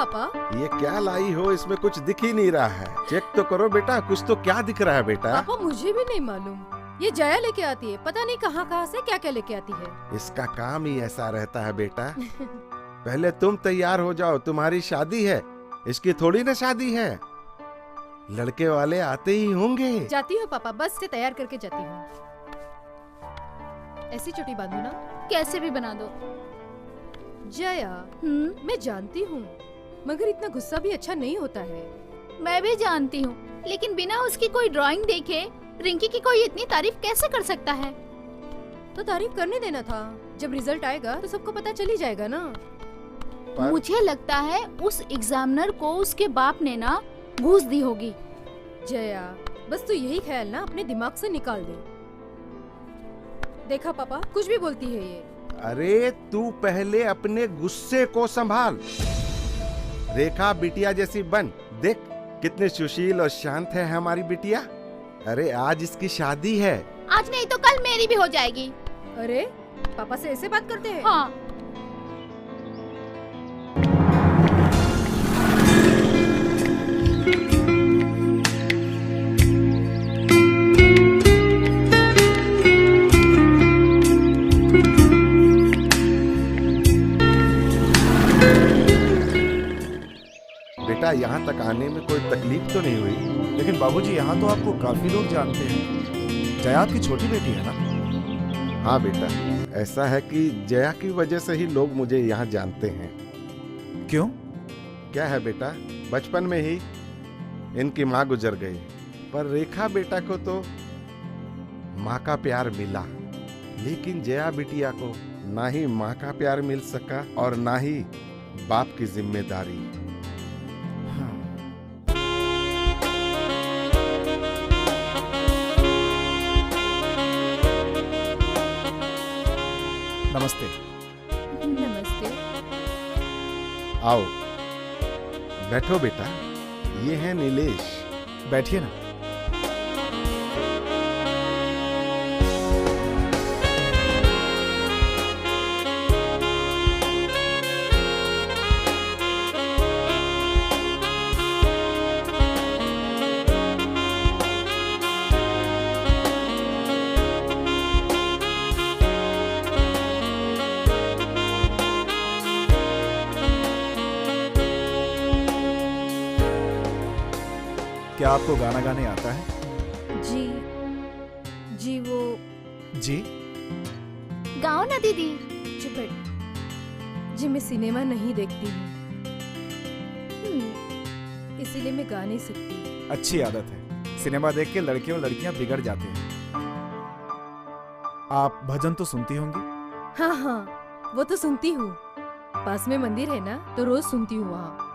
पापा। ये क्या लाई हो, इसमें कुछ दिख ही नहीं रहा है। चेक तो करो बेटा, कुछ तो क्या दिख रहा है बेटा। पापा मुझे भी नहीं मालूम, ये जया लेके आती है, पता नहीं कहाँ कहाँ से क्या क्या लेके आती है। इसका काम ही ऐसा रहता है बेटा। पहले तुम तैयार हो जाओ, तुम्हारी शादी है, इसकी थोड़ी ना शादी है। लड़के वाले आते ही होंगे। जाती हूँ पापा, बस से तैयार करके जाती हूँ। ऐसी चोटी बांधू ना, कैसे भी बना दो। जया मैं जानती हूँ, मगर इतना गुस्सा भी अच्छा नहीं होता है। मैं भी जानती हूँ, लेकिन बिना उसकी कोई ड्राइंग देखे रिंकी की कोई इतनी तारीफ कैसे कर सकता है। तो तारीफ करने देना था, जब रिजल्ट आएगा तो सबको पता चली जाएगा ना। मुझे लगता है उस एग्जामिनर को उसके बाप ने ना घूस दी होगी। जया बस तू यही ख्याल ना अपने दिमाग से निकाल दे। देखा पापा, कुछ भी बोलती है ये। अरे तू पहले अपने गुस्से को संभाल। रेखा बिटिया जैसी बन, देख कितनी सुशील और शांत है हमारी बिटिया। अरे आज इसकी शादी है। आज नहीं तो कल मेरी भी हो जाएगी। अरे पापा से ऐसे बात करते हैं? हाँ। बेटा यहाँ तक आने में कोई तकलीफ तो नहीं हुई? लेकिन बाबूजी यहाँ तो आपको काफी लोग जानते हैं। जया आपकी छोटी बेटी है ना? हाँ बेटा, ऐसा है कि जया की वजह से ही लोग मुझे यहाँ जानते हैं। क्यों? क्या है बेटा, बचपन में ही इनकी माँ गुजर गई, पर रेखा बेटा को तो माँ का प्यार मिला, लेकिन जया बिटिया को ना ही माँ का प्यार मिल सका और ना ही बाप की जिम्मेदारी। नमस्ते। नमस्ते। आओ बैठो बेटा, ये है नीलेश। बैठिए ना। क्या आपको गाना गाने आता है? जी वो जी? गाओ ना दीदी। चुप बैठ। जी मैं सिनेमा नहीं देखती हूँ, इसीलिए मैं गा नहीं सकती। अच्छी आदत है, सिनेमा देख के लड़के और लड़कियां बिगड़ जाते हैं। आप भजन तो सुनती होंगी? हाँ वो तो सुनती हूँ, पास में मंदिर है ना तो रोज सुनती हूँ वहाँ।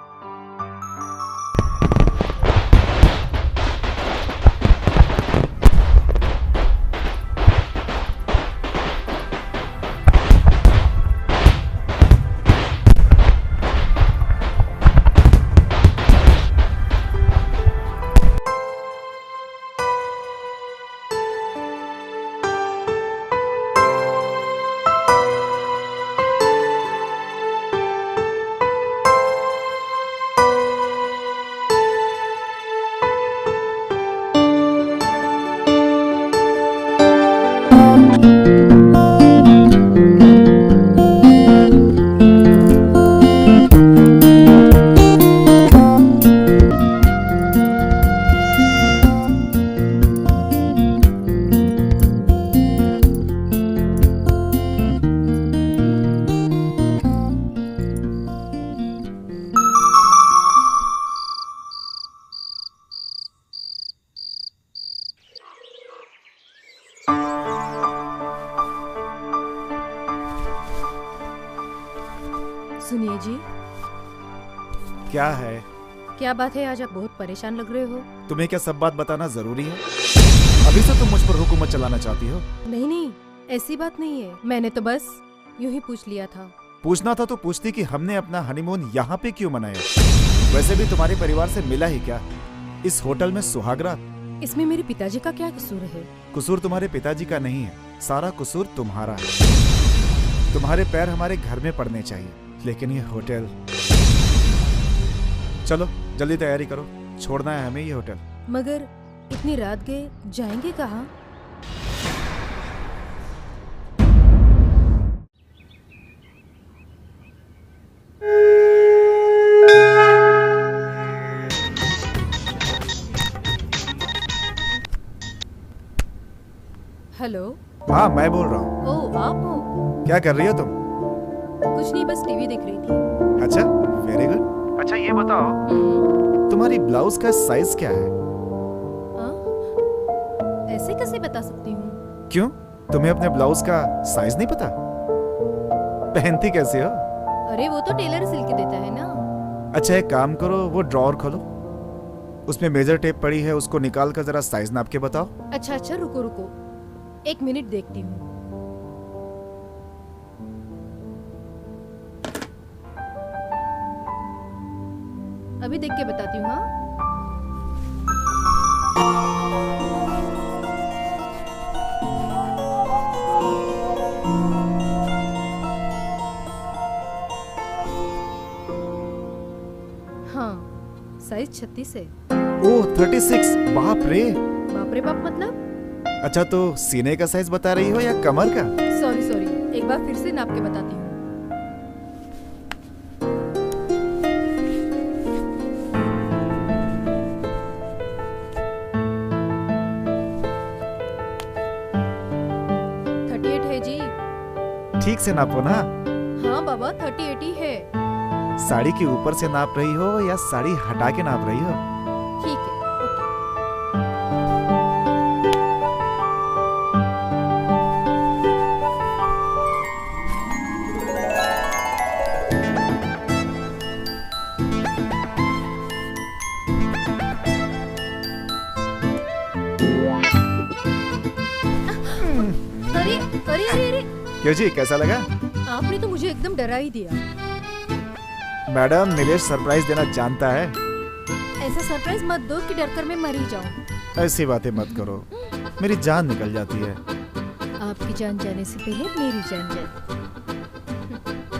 सुनिए जी। क्या है? क्या बात है, आज आप बहुत परेशान लग रहे हो। तुम्हें क्या सब बात बताना जरूरी है? अभी से तुम मुझ पर हुकूमत चलाना चाहती हो? नहीं ऐसी बात नहीं है, मैंने तो बस यूं ही पूछ लिया था। पूछना था तो पूछती कि हमने अपना हनीमून यहाँ पे क्यों मनाया। वैसे भी तुम्हारे परिवार से मिला ही क्या इस होटल में सुहागरात? इसमें मेरे पिताजी का क्या कसूर है? कसूर तुम्हारे पिताजी का नहीं है, सारा कसूर तुम्हारा है। तुम्हारे पैर हमारे घर में पड़ने चाहिए, लेकिन ये होटल चलो जल्दी तैयारी करो, छोड़ना है हमें ये होटल। मगर इतनी रात गए, जाएंगे कहाँ? हेलो। हाँ मैं बोल रहा हूँ। ओ आप हो? क्या कर रही हो तुम? कुछ नहीं, बस टीवी देख रही थी। अच्छा, वेरी गुड। अच्छा ये बताओ, तुम्हारी ब्लाउज का साइज क्या है? ऐसे कैसे बता सकती हूँ? क्यों, तुम्हें अपने ब्लाउज का साइज नहीं पता? पहनती कैसे हो? अरे वो तो टेलर सिल के देता है ना। अच्छा एक काम करो, वो ड्रॉअर खोलो, उसमें मेजर टेप पड़ी है, उसको निकाल कर जरा साइज नाप के बताओ। अच्छा अच्छा, रुको रुको, 1 मिनट देखती हूँ। अभी देख के बताती हूँ। हाँ हाँ, साइज 36 है। ओह 36, बाप रे। बाप रे बाप मतलब? अच्छा तो सीने का साइज बता रही हो या कमर का? सॉरी सॉरी, एक बार फिर से नाप के बताती हूँ। है जी। ठीक से नापो ना। हाँ बाबा, 38 ही है। साड़ी के ऊपर से नाप रही हो या साड़ी हटा के नाप रही हो? ठीक है, ओके। अरे अरे अरे अरे, क्यों जी, कैसा लगा? आपने तो मुझे एकदम डरा ही दिया। मैडम, नीलेश सरप्राइज देना जानता है। ऐसा सरप्राइज मत दो कि डर कर मैं मर ही जाऊं। ऐसी बातें मत करो, मेरी जान निकल जाती है। आपकी जान जाने से पहले मेरी जान जाए।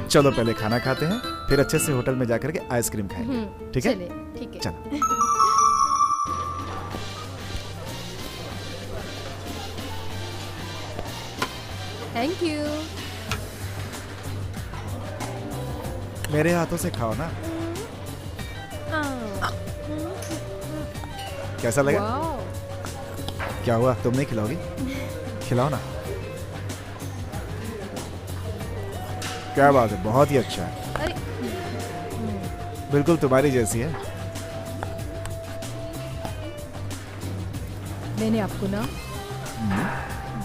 चलो पहले खाना खाते हैं, फिर अच्छे से होटल में जाकर के आइसक्रीम खाएंगे, ठीक है? चले, ठीक है। चलो। Thank you. मेरे हाथों से खाओ ना। कैसा लगा? वाओ। क्या हुआ, तुम नहीं खिलाओगी? खिलाओ ना। क्या बात है, बहुत ही अच्छा है। अरे बिल्कुल तुम्हारी जैसी है। मैंने आपको ना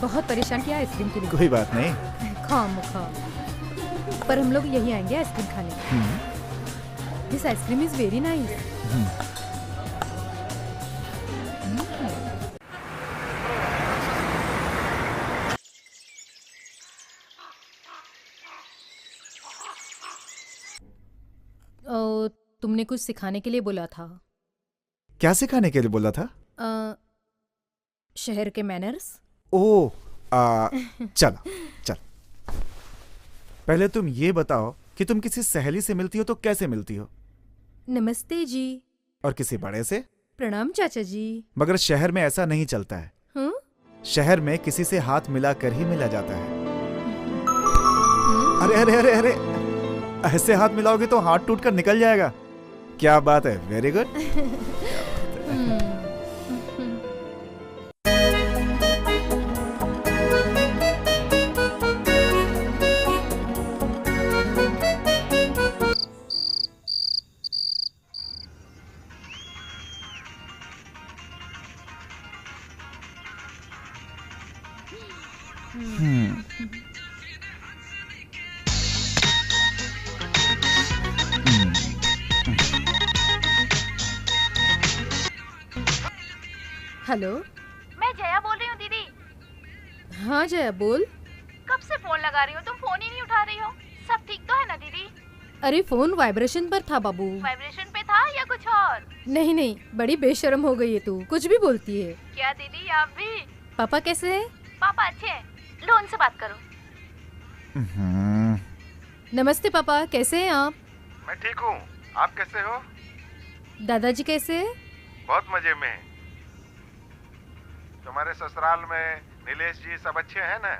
बहुत परेशान किया आइसक्रीम के लिए। कोई बात नहीं। खामखा, पर हम लोग यही आएंगे आइसक्रीम खाने। This ice cream is very nice. तुमने कुछ सिखाने के लिए बोला था। क्या सिखाने के लिए बोला था? शहर के मैनर्स। ओह चल चल, पहले तुम ये बताओ कि तुम किसी सहेली से मिलती हो तो कैसे मिलती हो? नमस्ते जी। और किसी बड़े से? प्रणाम चाचा जी। मगर शहर में ऐसा नहीं चलता है। शहर में किसी से हाथ मिला कर ही मिला जाता है। अरे अरे अरे अरे, ऐसे हाथ मिलाओगे तो हाथ टूट कर निकल जाएगा। क्या बात है, वेरी गुड। हेलो, मैं जया बोल रही हूँ दीदी। हाँ जया बोल। कब से फोन लगा रही हो, तुम फोन ही नहीं उठा रही हो। सब ठीक तो है ना दीदी? अरे फोन वाइब्रेशन पर था बाबू। वाइब्रेशन पे था या कुछ और? नहीं नहीं, बड़ी बेशर्म हो गई है तू, कुछ भी बोलती है। क्या दीदी, आप भी? पापा कैसे है? पापा अच्छे हैं, लो उनसे बात करो। नमस्ते पापा, कैसे हैं आप? मैं ठीक हूँ, आप कैसे हो? दादाजी कैसे है? बहुत मजे में। तुम्हारे ससुराल में नीलेश जी सब अच्छे हैं ना?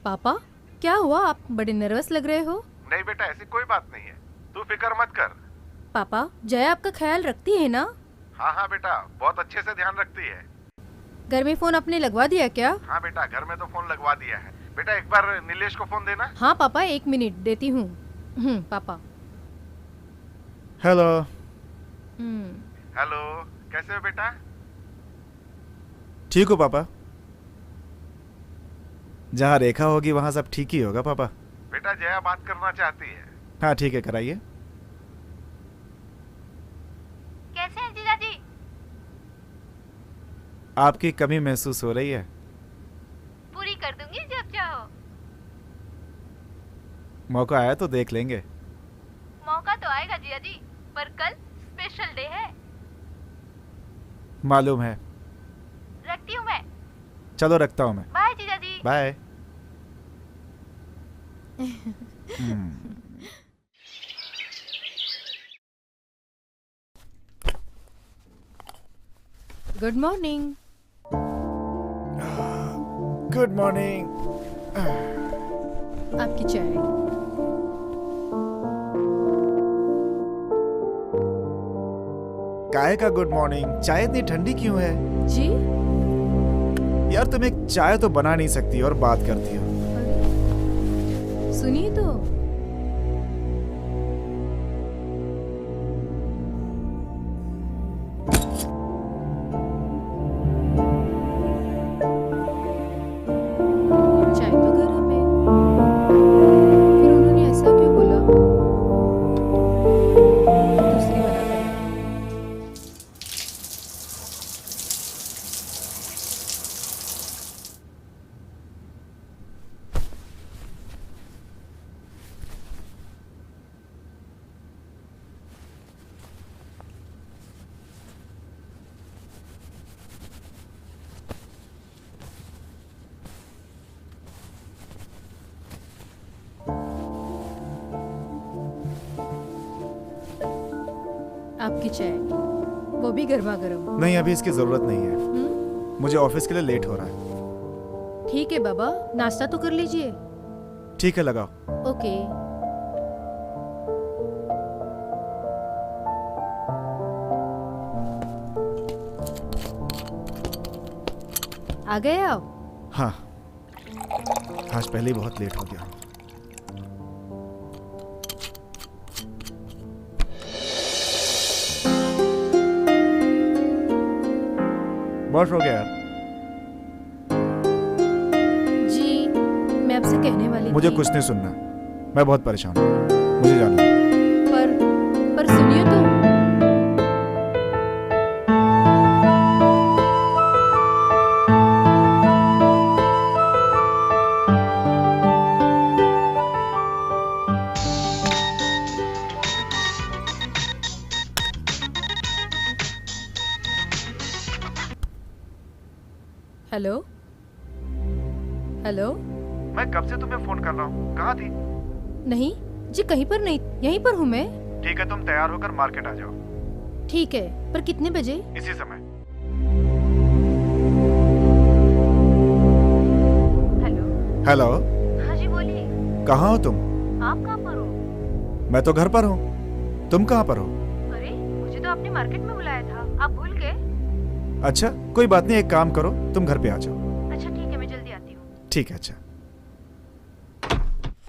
पापा क्या हुआ, आप बड़े नर्वस लग रहे हो? नहीं बेटा, ऐसी कोई बात नहीं है, तू फिक्र मत कर। पापा जया आपका ख्याल रखती है ना? हाँ हाँ बेटा, बहुत अच्छे से ध्यान रखती है। घर में फोन आपने लगवा दिया क्या? हाँ बेटा, घर में तो फोन लगवा दिया है। बेटा एक बार नीलेश को फोन देना। हाँ पापा, 1 मिनट देती हूँ। पापा। हेलो। हेलो, कैसे हो बेटा? ठीक हो पापा? जहाँ रेखा होगी वहाँ सब ठीक ही होगा पापा। बेटा जया बात करना चाहती है। हाँ ठीक है, कराइए। कैसे हैं जीजाजी? आपकी कमी महसूस हो रही है। पूरी कर दूंगी जब चाहो। मौका आया तो देख लेंगे। मौका तो आएगा जीजाजी, पर कल स्पेशल डे है। मालूम है। रखती हूँ मैं। चलो रखता हूँ मैं। बाय जीजाजी। Bye. Good morning. Good morning. आपकी चाय। काहे का गुड मॉर्निंग? चाय इतनी ठंडी क्यों है? जी? यार तुम एक चाय तो बना नहीं सकती और बात करती हो। सुनिए तो। चाय तो गरम है, फिर उन्होंने ऐसा क्यों बोला? दूसरी बना कर लाओ। आपकी चाय, वो भी गर्मा गर्म। नहीं, अभी इसकी जरूरत नहीं है। हम्म? मुझे ऑफिस के लिए लेट हो रहा है। ठीक है बाबा, नाश्ता तो कर लीजिए। ठीक है, लगाओ। ओके। आ गए आप? हाँ, आज पहले ही बहुत लेट हो गया। बहुत हो गया यार। जी, मैं आपसे कहने वाली मुझे थी। कुछ नहीं सुनना, मैं बहुत परेशान हूँ, मुझे जाना है। पर सुनिए तो। Hello hello. मैं कब से तुम्हें फोन कर रहा हूँ, कहाँ थी? नहीं जी, कहीं पर नहीं, यहीं पर हूँ मैं। ठीक है, तुम तैयार होकर मार्केट आ जाओ। ठीक है, पर कितने बजे? इसी समय। हेलो। हेलो। हाँ जी बोलिए। कहाँ हो तुम? आप कहाँ पर हो? मैं तो घर पर हूँ, तुम कहाँ पर हो? अरे मुझे तो आपने मार्केट में बुलाया था, आप भूल गए? अच्छा कोई बात नहीं, एक काम करो, तुम घर पे आ जाओ। अच्छा ठीक है, मैं जल्दी आती हूँ। ठीक है। अच्छा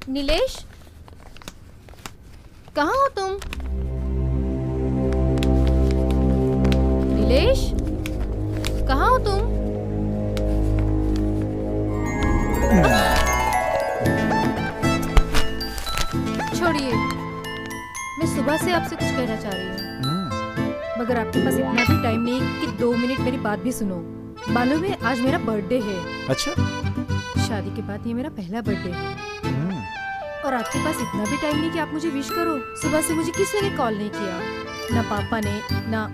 नीलेश, कहाँ हो तुम? नीलेश, कहाँ हो तुम? छोड़िए, मैं सुबह से आपसे कुछ कहना चाह रही हूँ, मगर आपके पास इतना भी टाइम नहीं कि 2 मिनट मेरी बात भी सुनो। मालूम है आज मेरा बर्थडे है। अच्छा। शादी के बाद ये मेरा पहला बर्थडे है और आपके पास इतना भी टाइम नहीं कि आप मुझे विश करो। सुबह से मुझे किसी ने कॉल नहीं किया, ना पापा ने, ना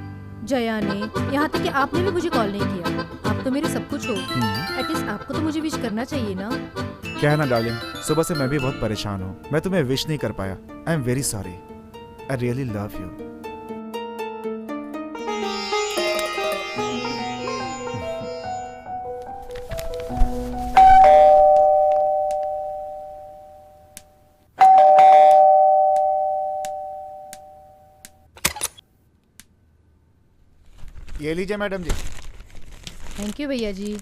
जया ने, यहाँ तक कि आपने भी मुझे कॉल नहीं किया। आप तो मेरे सब कुछ हो, एटलीस्ट आपको तो मुझे विश करना चाहिए ना। क्या है ना डार्लिंग, सुबह से मैं भी बहुत परेशान हूँ, मैं तुम्हें विश नहीं कर पाया। I am very sorry. I really love you. ये लीजिए मैडम जी। थैंक यू भैया जी।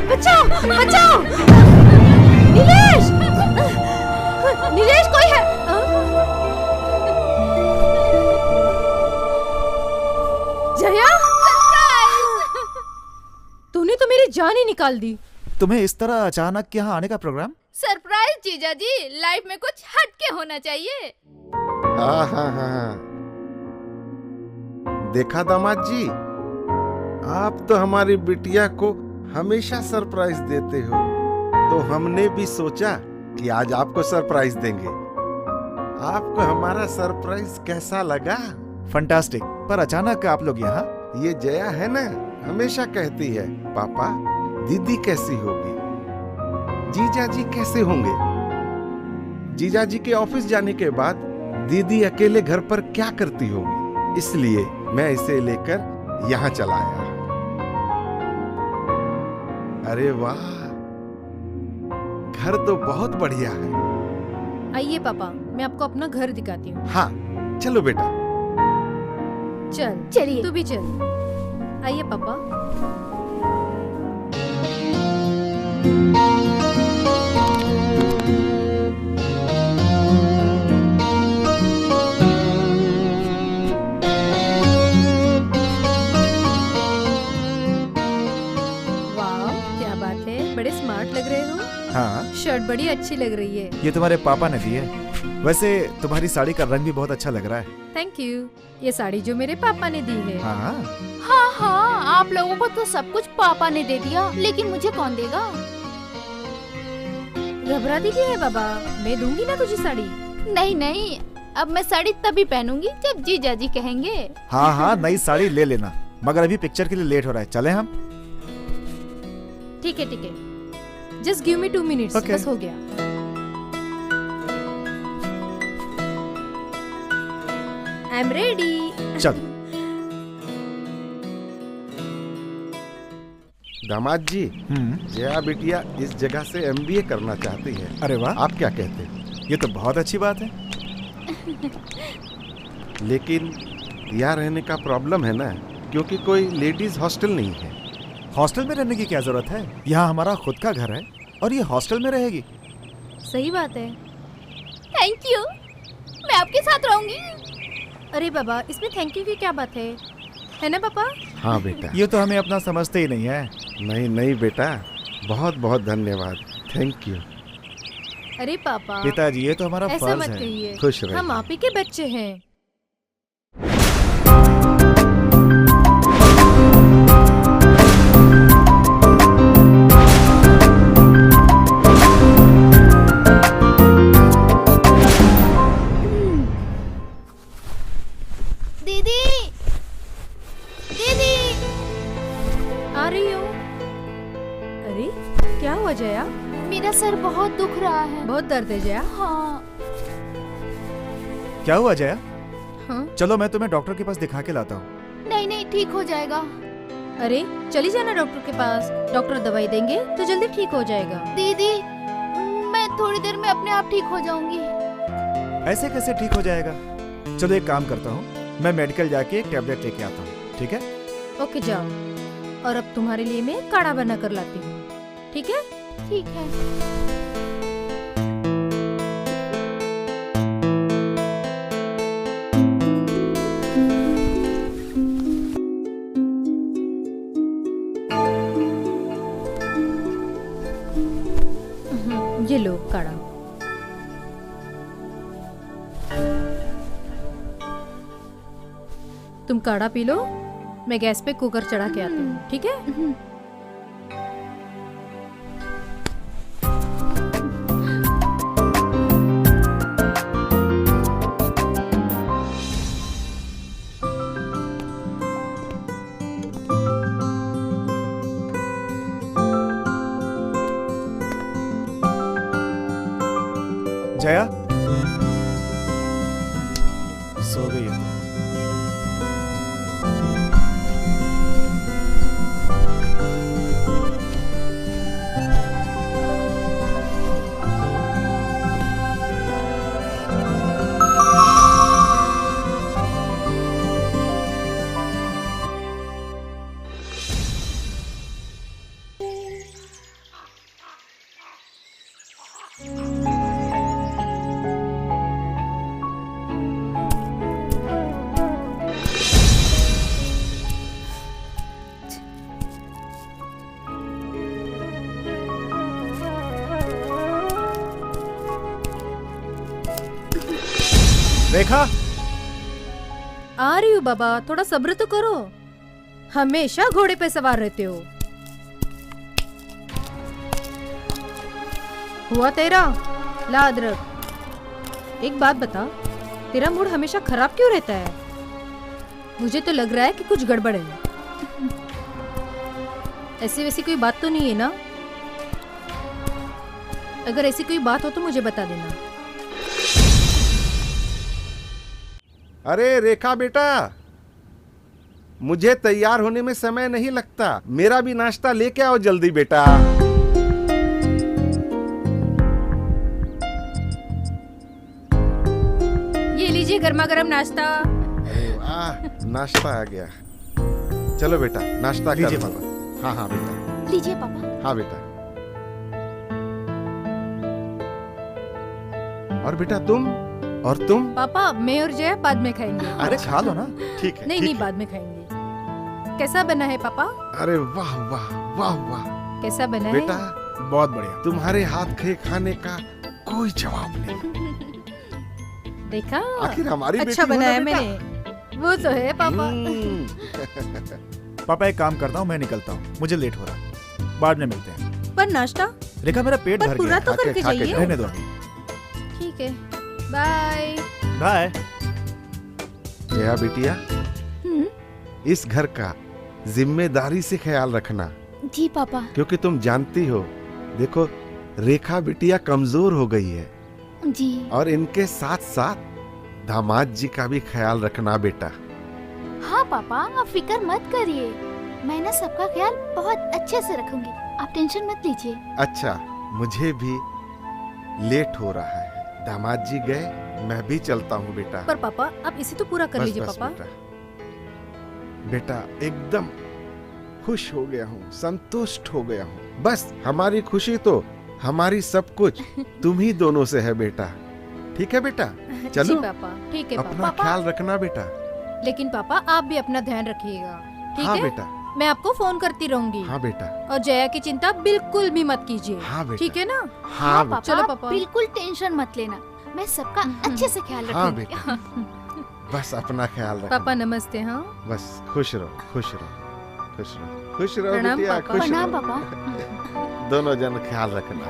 बचाओ बचाओ, नीलेश, नीलेश कोई है। जया, तूने तो मेरी जान ही निकाल दी। तुम्हें इस तरह अचानक यहाँ आने का प्रोग्राम? सरप्राइज जीजा जी, लाइफ में कुछ हटके होना चाहिए। हाँ हाँ हाँ, देखा दामाद जी, आप तो हमारी बिटिया को हमेशा सरप्राइज देते हो, तो हमने भी सोचा कि आज आपको सरप्राइज देंगे। आपको हमारा सरप्राइज कैसा लगा? फंटास्टिक। पर अचानक आप लोग यहाँ? ये जया है ना, हमेशा कहती है पापा दीदी कैसी होगी, जीजा जी कैसे होंगे। जीजा जी के ऑफिस जाने के बाद दीदी अकेले घर पर क्या करती होगी, इसलिए मैं इसे लेकर यहाँ चला आया। अरे वाह, घर तो बहुत बढ़िया है। आइए पापा, मैं आपको अपना घर दिखाती हूँ। हाँ चलो बेटा। चल चलिए। तू भी चल। आइए पापा। बड़े स्मार्ट लग रहे हो। हाँ, शर्ट बड़ी अच्छी लग रही है। ये तुम्हारे पापा ने दी है। वैसे तुम्हारी साड़ी का रंग भी बहुत अच्छा लग रहा है। Thank you. ये साड़ी जो मेरे पापा ने दी है। हाँ हाँ हाँ, आप लोगों को तो सब कुछ पापा ने दे दिया, लेकिन मुझे कौन देगा? घबराती क्यों है बाबा, मैं दूंगी ना तुझे साड़ी। नहीं नहीं, अब मैं साड़ी तभी पहनूंगी जब जीजा जी कहेंगे। हाँ हाँ, नई साड़ी ले लेना, मगर अभी पिक्चर के लिए लेट हो रहा है। चले हम? ठीक है, just give me 2 minutes. Okay. बस हो गया। I am ready. चल। दामाद जी, जया बिटिया इस जगह से एमबीए करना चाहती है। अरे वाह, आप क्या कहते हैं? ये तो बहुत अच्छी बात है। लेकिन यहाँ रहने का प्रॉब्लम है ना, क्योंकि कोई लेडीज हॉस्टल नहीं है। हॉस्टल में रहने की क्या जरूरत है? यहाँ हमारा खुद का घर है और ये हॉस्टल में रहेगी। सही बात है। थैंक यू, मैं आपके साथ रहूंगी। अरे बाबा, इसमें थैंक यू की क्या बात है ना पापा? हाँ बेटा। ये तो हमें अपना समझते ही नहीं है। नहीं नहीं बेटा, बहुत बहुत धन्यवाद, थैंक यू। अरे पापा, पिताजी ये तो हमारा ऐसा फर्ज मत है। कहिए, खुश रहिए। हम आप ही के बच्चे हैं। दीदी, दीदी, आ रही हो? अरे क्या हुआ जया? मेरा सर बहुत दुख रहा है। बहुत दर्द है जया? हाँ। क्या हुआ जया? हाँ? चलो मैं तुम्हें डॉक्टर के पास दिखा के लाता हूँ। नहीं नहीं, ठीक हो जाएगा। अरे चली जाना डॉक्टर के पास, डॉक्टर दवाई देंगे तो जल्दी ठीक हो जाएगा। दीदी, मैं थोड़ी देर में अपने आप ठीक हो जाऊंगी। ऐसे कैसे ठीक हो जाएगा? चलो एक काम करता हूँ, मैं मेडिकल जाके एक टैबलेट लेके आता हूँ, ठीक है? ओके जाओ, और अब तुम्हारे लिए मैं काढ़ा बना कर लाती हूँ, ठीक है? ठीक है। ये लो काढ़ा। तुम काढ़ा पी लो, मैं गैस पे कुकर चढ़ा के आती हूँ, ठीक है? जया सो गई है। रेखा, आ रही हूँ बाबा, थोड़ा सब्र तो करो। हमेशा घोड़े पे सवार रहते हो। हुआ तेरा? ला अदरक। एक बात बता, तेरा मूड हमेशा खराब क्यों रहता है? मुझे तो लग रहा है कि कुछ गड़बड़ है। ऐसी वैसी कोई बात तो नहीं है ना? अगर ऐसी कोई बात हो तो मुझे बता देना। अरे रेखा बेटा, मुझे तैयार होने में समय नहीं लगता। मेरा भी नाश्ता लेके आओ जल्दी बेटा। ये लीजिए गर्मा गर्म नाश्ता। अरे वाह, नाश्ता आ गया। चलो बेटा नाश्ता लीजिए कर लो। पापा। हाँ हाँ बेटा, लीजिए पापा। हाँ बेटा। और बेटा तुम? और तुम? पापा मैं और जया बाद में खाएंगे। अरे खा लो ना। ठीक है। नहीं ठीक नहीं, है। बाद में खाएंगे। कैसा बना है पापा? अरे वाह वाह वाह वाह कैसा बना बेटा, है? बहुत बढ़िया। तुम्हारे हाथ के खाने का कोई जवाब नहीं। देखा, आखिर हमारी अच्छा बेटी हो ना बनाया बेटा। मैंने। वो तो है पापा। पापा एक काम करता हूँ, मैं निकलता हूँ, मुझे लेट हो रहा है। बाद में मिलते हैं। पर नाश्ता रेखा मेरा पेट पर भर पूरा गया। तो करके खा के जाइए। रहने दो अभी। ठीक है, बाय। बाय। जया बिटिया, हम्म, इस घर का जिम्मेदारी से ख्याल रखना, जी पापा। क्योंकि तुम जानती हो, देखो रेखा बिटिया कमजोर हो गई है, जी और इनके साथ साथ दामाद जी का भी ख्याल रखना बेटा। हाँ पापा, आप फिक्र मत करिए। मैं ना सबका ख्याल बहुत अच्छे से रखूंगी, आप टेंशन मत लीजिए। अच्छा, मुझे भी लेट हो रहा है। दामाद जी गए, मैं भी चलता हूँ बेटा। पर पापा आप इसे तो पूरा कर बस लीजिए बस पापा। बेटा, बेटा एकदम खुश हो गया हूँ, संतुष्ट हो गया हूँ। बस हमारी खुशी तो हमारी सब कुछ तुम ही दोनों से है बेटा। ठीक है बेटा, चलो। जी पापा, ठीक है अपना पापा। ख्याल रखना बेटा। लेकिन पापा आप भी अपना ध्यान रखिएगा, ठीक हाँ है? बेटा, मैं आपको फोन करती रहूंगी। हाँ बेटा, और जया की चिंता बिल्कुल भी मत कीजिए। हाँ बेटा, ठीक है ना? हाँ बेटा, चलो पापा। बिल्कुल टेंशन मत लेना, मैं सबका अच्छे से ख्याल हाँ रखूंगी। बेटा, बस अपना ख्याल रखना। पापा नमस्ते। हाँ बस खुश रहो, खुश रहो, खुश रहो, खुश रहो प्रणाम बिटिया, पापा। खुश प्रणाम रहो। पापा। दोनों जन ख्याल रखना।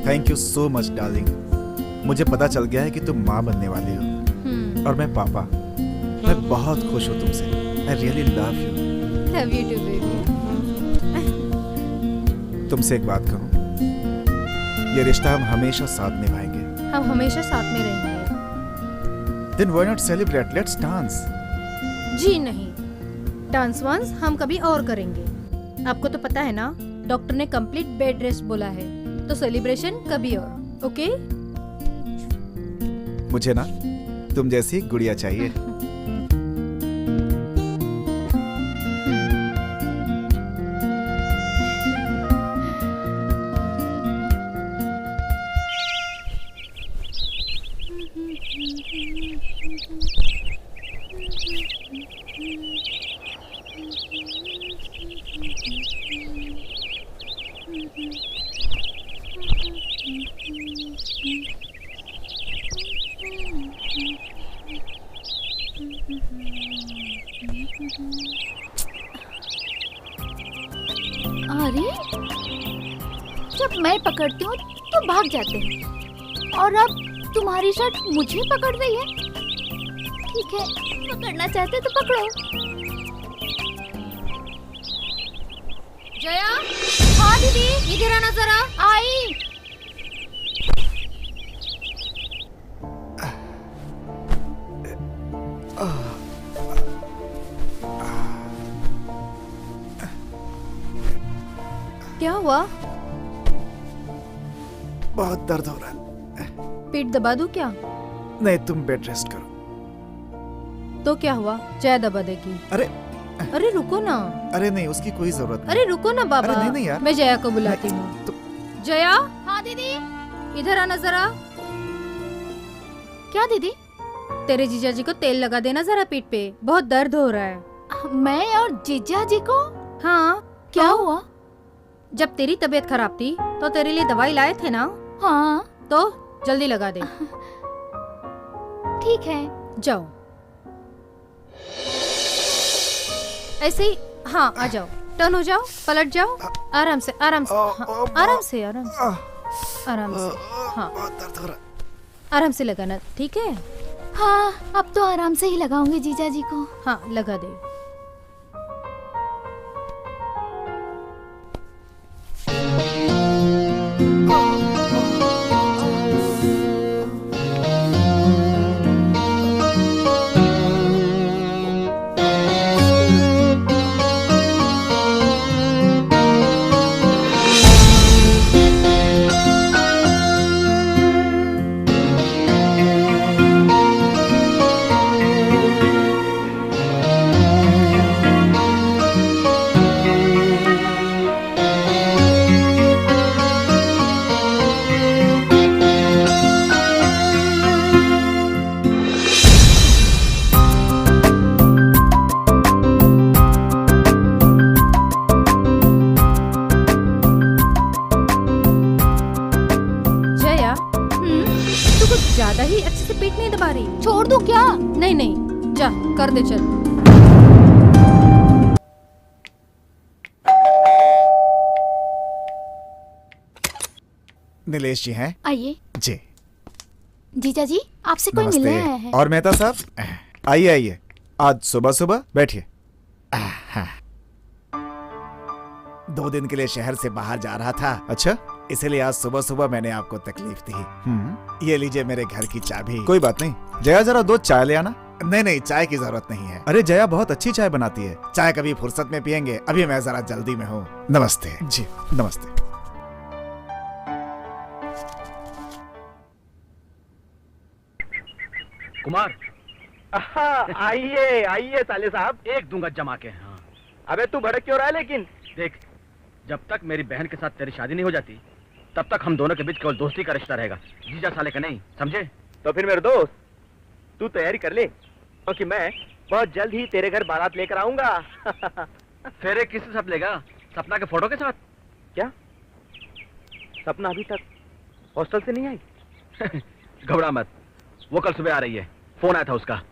Thank you so much darling. मुझे पता चल गया है कि तुम माँ बनने वाली हो, और मैं पापा। मैं बहुत खुश हूँ तुमसे। I really love you. Love you too baby. तुमसे एक बात कहूँ, ये रिश्ता हम हमेशा साथ निभाएंगे। हम हमेशा साथ में रहेंगे। Then why not celebrate, let's dance. जी नहीं, डांस वांस हम कभी और करेंगे। आपको तो पता है ना, डॉक्टर ने कंप्लीट बेड रेस्ट बोला है, तो सेलिब्रेशन कभी और। ओके? मुझे ना तुम जैसी गुड़िया चाहिए। अरे, जब मैं पकड़ती हूँ तो भाग जाते हैं और अब तुम्हारी शर्ट मुझे पकड़ रही है। ठीक है, पकड़ना चाहते तो पकड़ो। जया, हाँ दीदी, इधर आना जरा। आई। क्या हुआ? बहुत दर्द हो रहा है। पीठ दबा दूं क्या? नहीं, तुम बेड रेस्ट करो। तो क्या हुआ? जया दबा देगी। अरे अरे रुको ना। अरे नहीं, उसकी कोई जरूरत नहीं। अरे रुको ना बाबा। अरे नहीं यार। मैं जया को बुलाती नहीं, हूँ। जया, हाँ दीदी। इधर आना जरा। क्या दीदी? तेरे जीजा जी को तेल लगा देना जरा पीठ पे, बहुत दर्द हो रहा है। मैं और जीजा जी को? हाँ, क्या हुआ? जब तेरी तबीयत खराब थी तो तेरे लिए दवाई लाए थे ना? हाँ। तो जल्दी लगा दे। ठीक है। जाओ। ऐसे ही, हाँ आ जाओ, टर्न हो जाओ, पलट जाओ, आराम से आराम से, हाँ, आराम से आराम से आराम से, हाँ बहुत दर्द हो रहा है। आराम से लगाना, ठीक है? हाँ, अब तो आराम से ही लगाऊंगी जीजा जी को। हाँ लगा दे। ज्यादा ही अच्छे से पेट नहीं दबा रही। छोड़ दूं क्या? नहीं नहीं, जा कर दे चल। नीलेश जी हैं? आइए। जी जीजा जी, आपसे कोई मिलने आया है। और मेहता साहब, आइए आइए, आज सुबह सुबह बैठिए। 2 दिन के लिए शहर से बाहर जा रहा था। अच्छा, इसलिए आज सुबह सुबह मैंने आपको तकलीफ दी। ये लीजिए मेरे घर की चाबी। कोई बात नहीं। जया, जरा 2 चाय ले आना। नहीं नहीं, चाय की जरूरत नहीं है। अरे जया बहुत अच्छी चाय बनाती है। चाय कभी फुर्सत में पियेंगे, अभी मैं जरा जल्दी में हूँ। नमस्ते जी। नमस्ते। कुमार, आइए आइए साले साहब। एक दूंगा जमा के। हाँ। अबे तू भड़क क्यों रहा है लेकिन? देख, जब तक मेरी बहन के साथ तेरी शादी नहीं हो जाती तब तक हम दोनों के बीच केवल दोस्ती का रिश्ता रहेगा, जीजा साले का नहीं, समझे? तो फिर मेरे दोस्त, तू तैयारी कर ले, क्योंकि मैं बहुत जल्द ही तेरे घर बारात लेकर आऊंगा। फेरे किससे सब लेगा? सपना के फोटो के साथ? क्या सपना अभी तक हॉस्टल से नहीं आई? घबरा मत, वो कल सुबह आ रही है, फोन आया था उसका।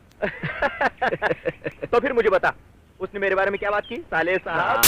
तो फिर मुझे बता, उसने मेरे बारे में क्या बात की साले साहब?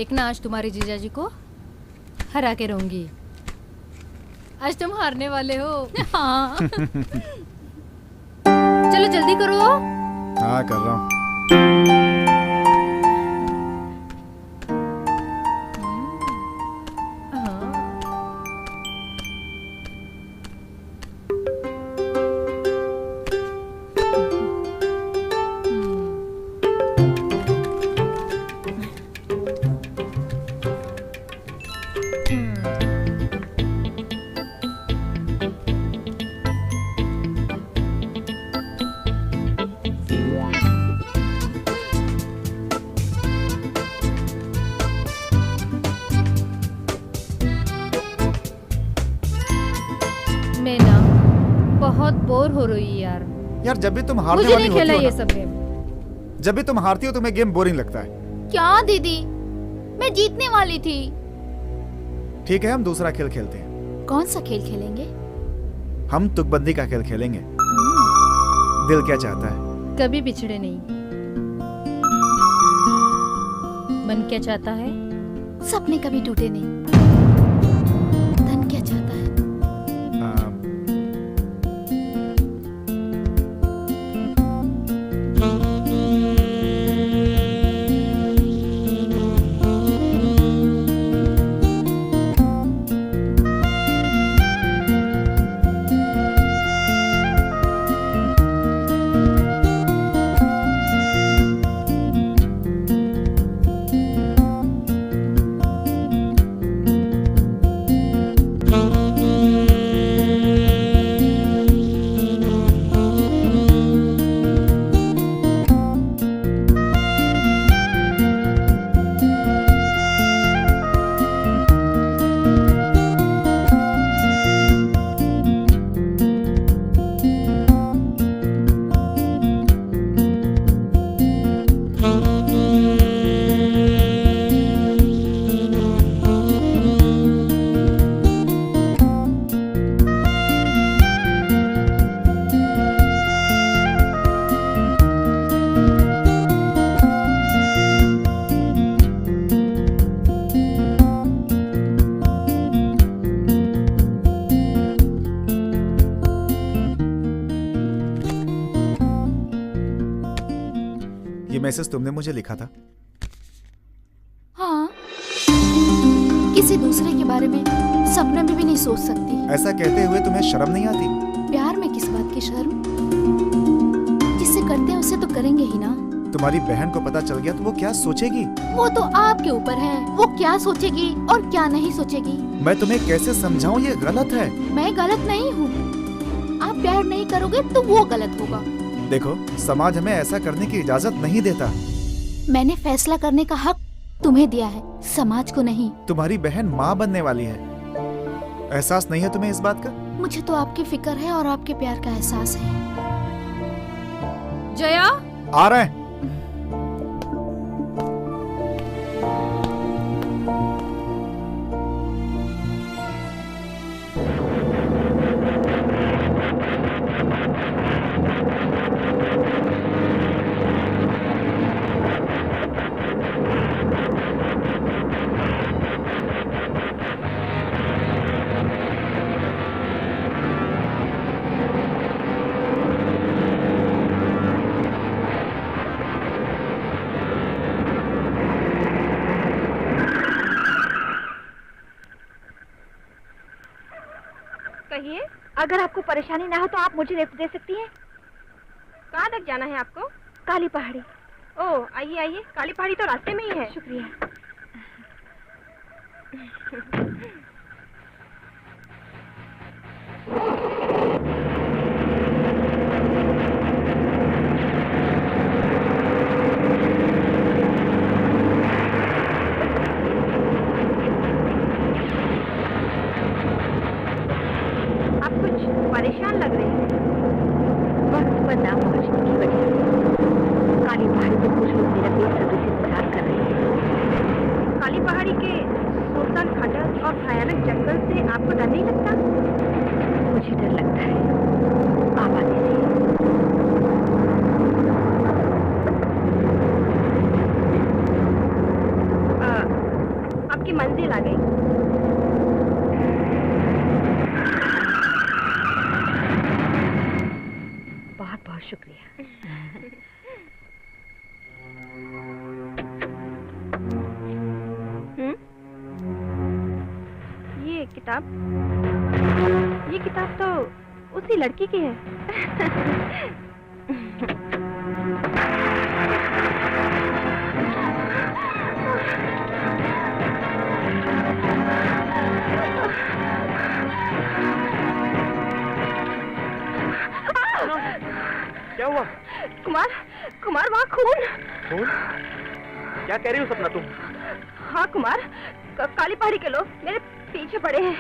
देखना आज तुम्हारे जीजाजी को हरा के रहूंगी। आज तुम हारने वाले हो। हाँ। चलो जल्दी करो। हाँ कर रहा हूँ। हाँ। मैं ना बहुत बोर हो रही यार। यार जब भी तुम हारने मुझे वाली नहीं खेला होती ये हो सब गेम। ना, जब भी तुम हारती हो तुम्हें गेम बोरिंग लगता है। क्या दीदी, मैं जीतने वाली थी। ठीक है हम दूसरा खेल खेलते हैं। कौन सा खेल खेलेंगे? हम तुकबंदी का खेल खेलेंगे। दिल क्या चाहता है? कभी बिछड़े नहीं। मन क्या चाहता है? सपने कभी टूटे नहीं। धन क्या चाहता है? आ, ये मैसेज तुमने मुझे लिखा था? हाँ, किसी दूसरे के बारे में सपने में भी नहीं सोच सकती। ऐसा कहते हुए तुम्हें शर्म नहीं आती? प्यार में किस बात की शर्म? जिससे करते हैं उसे तो करेंगे ही ना। तुम्हारी बहन को पता चल गया तो वो क्या सोचेगी? वो तो आपके ऊपर है, वो क्या सोचेगी और क्या नहीं सोचेगी। मैं तुम्हें कैसे समझाऊं, ये गलत है। मैं गलत नहीं हूँ। आप प्यार नहीं करोगे तो वो गलत होगा। देखो समाज हमें ऐसा करने की इजाजत नहीं देता। मैंने फैसला करने का हक तुम्हें दिया है, समाज को नहीं। तुम्हारी बहन माँ बनने वाली है, एहसास नहीं है तुम्हें इस बात का? मुझे तो आपकी फिक्र है और आपके प्यार का एहसास है। जया, आ रहे हैं। कहिए, अगर आपको परेशानी ना हो तो आप मुझे लिफ्ट दे सकती हैं। कहाँ तक जाना है आपको? काली पहाड़ी। ओह, आइए आइए, काली पहाड़ी तो रास्ते में ही है। शुक्रिया। आप कुछ परेशान लग रहे हैं। वक्त पर ना पहुंचने की वजह से काली पहाड़ी पे कुछ लोग मेरा बेसब्री से इंतजार कर रहे हैं। काली पहाड़ी के सुल्तान खटक और भयानक जंगल से आपको डर नहीं लगता? मुझे डर लगता है आबादी से। किताब? ये किताब तो उसी लड़की की है। क्या हुआ? कुमार, कुमार वहाँ खून। खून? क्या कह रही हो सपना तुम? हाँ कुमार, काली पहाड़ी के लोग मेरे पीछे पड़े हैं।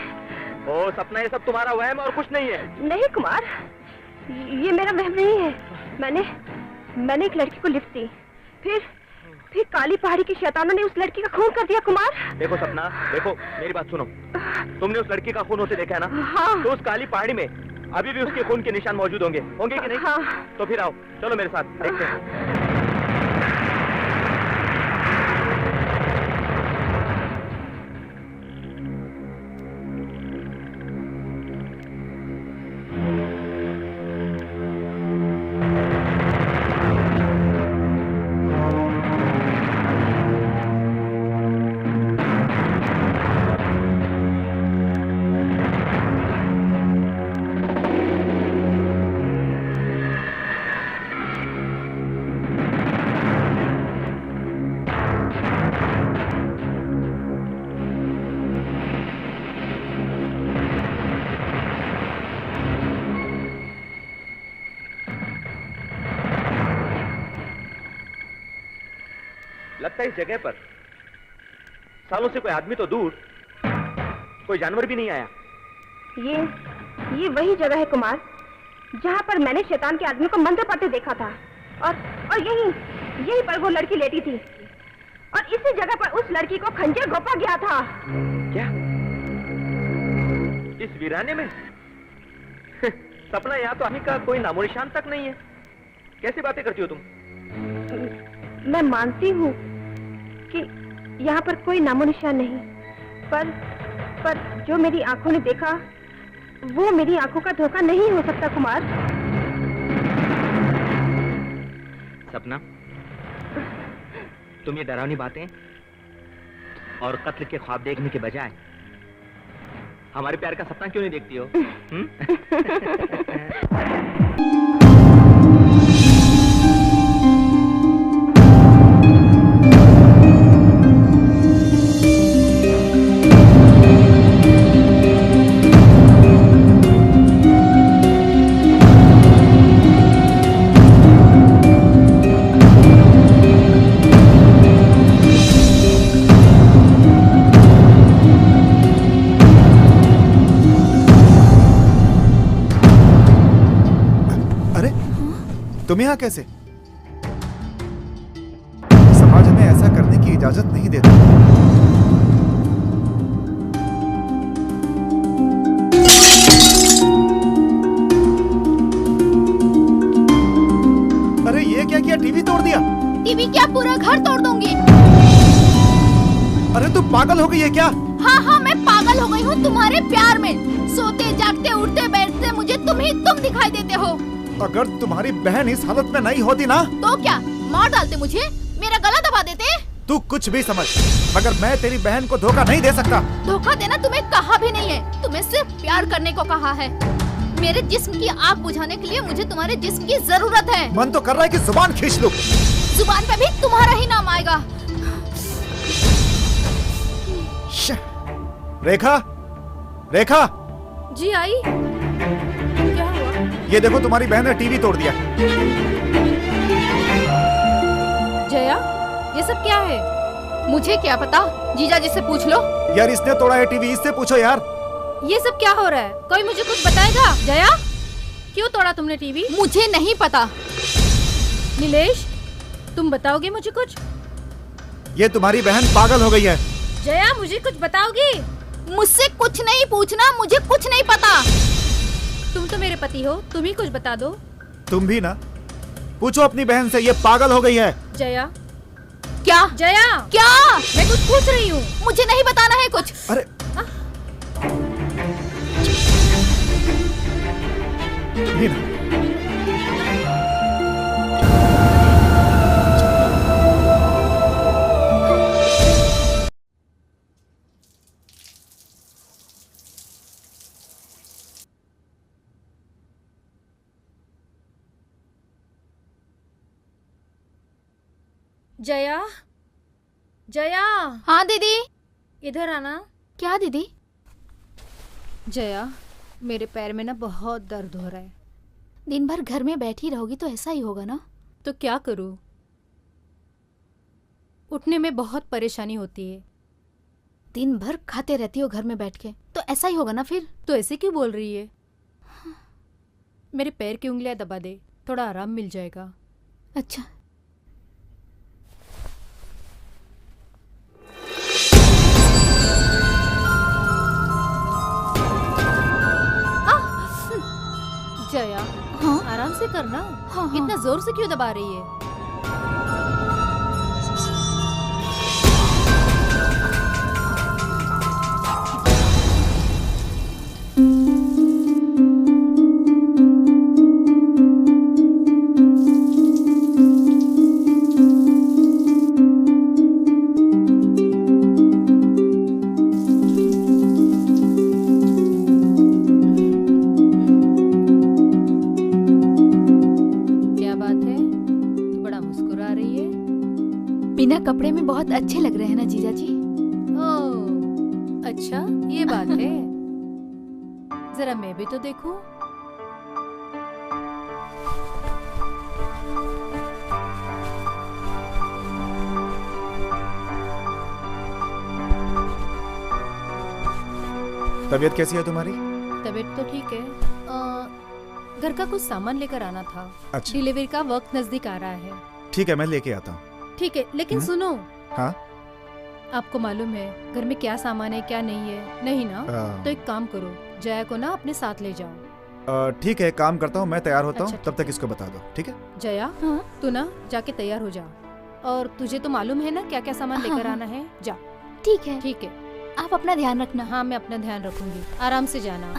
ओ सपना, ये सब तुम्हारा वहम और कुछ नहीं है। नहीं कुमार, ये मेरा वहम नहीं है। मैंने एक लड़की को लिफ्ट दी, फिर काली पहाड़ी की शैतानों ने उस लड़की का खून कर दिया कुमार। देखो सपना, देखो मेरी बात सुनो। तुमने उस लड़की का खून होते देखा है ना? हाँ। तो उस काली पहाड़ी में अभी भी उसके खून के निशान मौजूद होंगे कि नहीं? हाँ। तो फिर आओ, चलो मेरे साथ देखते हैं। लगता है इस जगह पर सालों से कोई आदमी तो दूर, कोई जानवर भी नहीं आया। ये वही जगह है कुमार, जहाँ पर मैंने शैतान के आदमी को मंत्र पढ़ते देखा था। और यही पर वो लड़की लेटी थी, और इसी जगह पर उस लड़की को खंजर घोंपा गया था। क्या? इस वीराने में? सपना, यहाँ तो आने का कोई नामो निशान तक नहीं है। कैसी बातें करती हो तुम? मैं मानती हूँ कि यहाँ पर कोई नामो निशान नहीं, पर जो मेरी आंखों ने देखा वो मेरी आंखों का धोखा नहीं हो सकता कुमार। सपना, तुम ये डरावनी बातें और कत्ल के ख्वाब देखने के बजाय हमारे प्यार का सपना क्यों नहीं देखती हो? तुम यहाँ कैसे? समाज हमें ऐसा करने की इजाजत नहीं देता। अरे ये क्या किया? टीवी तोड़ दिया? टीवी क्या, पूरा घर तोड़ दूंगी। अरे तू पागल हो गई है क्या? हाँ, मैं पागल हो गई हूँ तुम्हारे प्यार में। सोते जागते उठते बैठते मुझे तुम दिखाई देते हो। अगर तुम्हारी बहन इस हालत में नहीं होती ना, तो क्या मार डालते मुझे, मेरा गला दबा देते? तू कुछ भी समझ, मगर मैं तेरी बहन को धोखा नहीं दे सकता। धोखा देना तुम्हें कहा भी नहीं है, तुम्हें सिर्फ प्यार करने को कहा है। मेरे जिस्म की आग बुझाने के लिए मुझे तुम्हारे जिस्म की जरूरत है। मन तो कर रहा है कि जुबान खींच लूं। जुबान पे भी तुम्हारा ही नाम आएगा। रेखा, रेखा। जी आई। क्या हुआ? ये देखो, तुम्हारी बहन ने टीवी तोड़ दिया। जया, ये सब क्या है? मुझे क्या पता, जीजा जी से पूछ लो। यार इसने तोड़ा है टीवी, इससे पूछो यार। ये सब क्या हो रहा है? कोई मुझे कुछ बताएगा? जया, क्यों तोड़ा तुमने टीवी? मुझे नहीं पता। नीलेश, तुम बताओगे मुझे कुछ? ये तुम्हारी बहन पागल हो गई है। जया, मुझे कुछ बताओगी? मुझसे कुछ नहीं पूछना, मुझे कुछ नहीं पता। तुम तो मेरे पति हो, तुम ही कुछ बता दो। तुम भी ना, पूछो अपनी बहन से, ये पागल हो गई है। जया। क्या? जया, क्या? मैं कुछ पूछ रही हूँ। मुझे नहीं बताना है कुछ। अरे तुम भी ना। जया, जया, हाँ दीदी। इधर आना। क्या दीदी? जया, मेरे पैर में ना बहुत दर्द हो रहा है। दिन भर घर में बैठी रहोगी तो ऐसा ही होगा ना। तो क्या करूं? उठने में बहुत परेशानी होती है। दिन भर खाते रहती हो घर में बैठ के, तो ऐसा ही होगा ना फिर। तो ऐसे क्यों बोल रही है? मेरे पैर की उंगलियां दबा दे, थोड़ा आराम मिल जाएगा। अच्छा। जया, हाँ आराम से करना। हाँ हाँ। इतना जोर से क्यों दबा रही है? क्या बात है? तू बड़ा मुस्कुरा रही है। बिना कपड़े में बहुत अच्छे लग रहे हैं ना जीजा जी। ओह, अच्छा ये बात है। जरा मैं भी तो देखूं। तबीयत कैसी है तुम्हारी? तबीयत तो ठीक है। घर का कुछ सामान लेकर आना था। अच्छा डिलीवरी का वक्त नजदीक आ रहा है। ठीक है, मैं लेके आता हूँ। ठीक है, लेकिन सुनो। हाँ। आपको मालूम है घर में क्या सामान है क्या नहीं है? नहीं ना? तो एक काम करो, जया को ना अपने साथ ले जाओ। ठीक है, काम करता हूँ, मैं तैयार होता हूँ, अच्छा, तब तक इसको बता दो। ठीक है? जया, हाँ तू ना जाके तैयार हो जा। और तुझे तो मालूम है ना क्या क्या सामान हाँ, लेकर हाँ। आना है। जा। ठीक है, ठीक है। आप अपना ध्यान रखना। हाँ, मैं अपना ध्यान रखूंगी। आराम से जाना।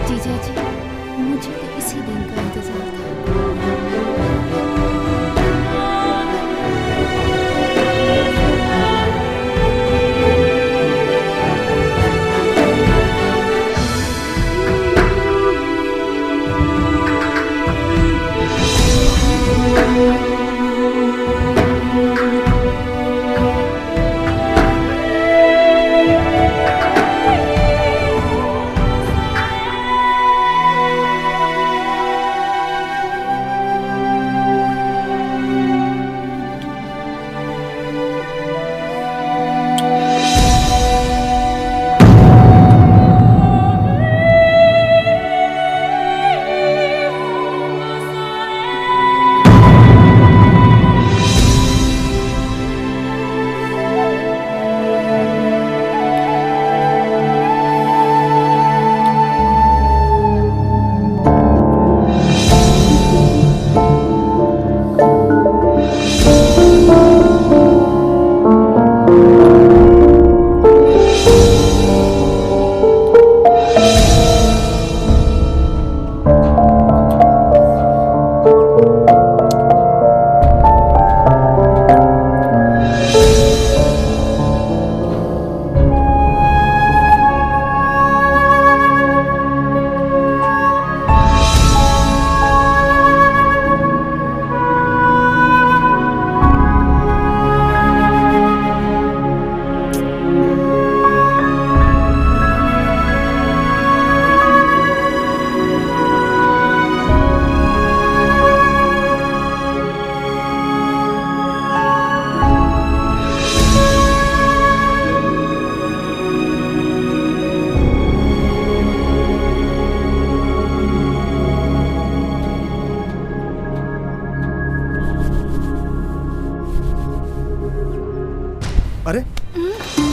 जीजा जी, मुझे तो इसी दिन का इंतजार था। अरे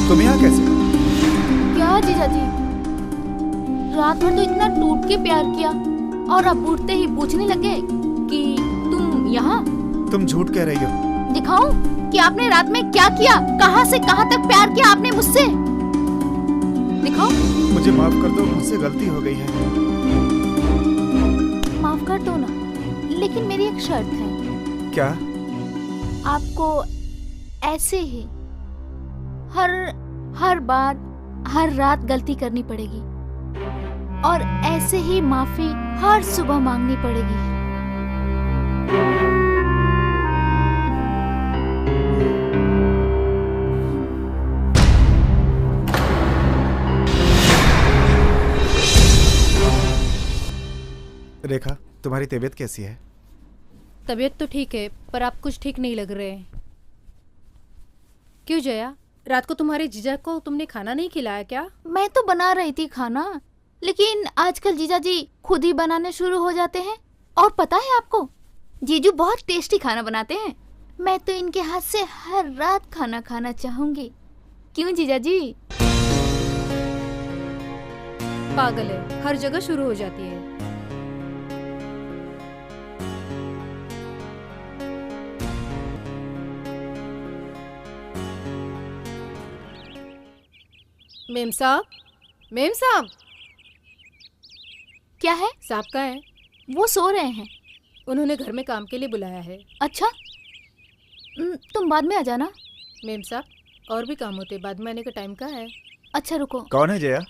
तुम यहाँ कैसे? क्या जीजा जी, रात भर तो इतना टूट के प्यार किया और अब उठते ही पूछने लगे कि तुम यहाँ? तुम झूठ कह रही हो। दिखाऊं कि आपने रात में क्या किया, कहां से कहां तक प्यार किया आपने मुझसे? दिखाओ। मुझे माफ कर दो, मुझसे गलती हो गई है। माफ कर दो ना, लेकिन मेरी एक शर्त है। क्या? आपको ऐसे ही हर बार हर रात गलती करनी पड़ेगी और ऐसे ही माफी हर सुबह मांगनी पड़ेगी। रेखा, तुम्हारी तबीयत कैसी है? तबीयत तो ठीक है, पर आप कुछ ठीक नहीं लग रहे हैं। क्यों जया, रात को तुम्हारे जीजा को तुमने खाना नहीं खिलाया क्या? मैं तो बना रही थी खाना, लेकिन आजकल जीजा जी खुद ही बनाने शुरू हो जाते हैं। और पता है आपको, जीजू बहुत टेस्टी खाना बनाते हैं। मैं तो इनके हाथ से हर रात खाना खाना चाहूंगी। क्यों जीजा जी? पागल है, हर जगह शुरू हो जाती है। मेम साहब, मेम साहब। क्या है? साहब का है, वो सो रहे हैं। उन्होंने घर में काम के लिए बुलाया है। अच्छा, तुम बाद में आ जाना। मेम साहब, और भी काम होते, बाद में आने का टाइम का है। अच्छा रुको। कौन है जया?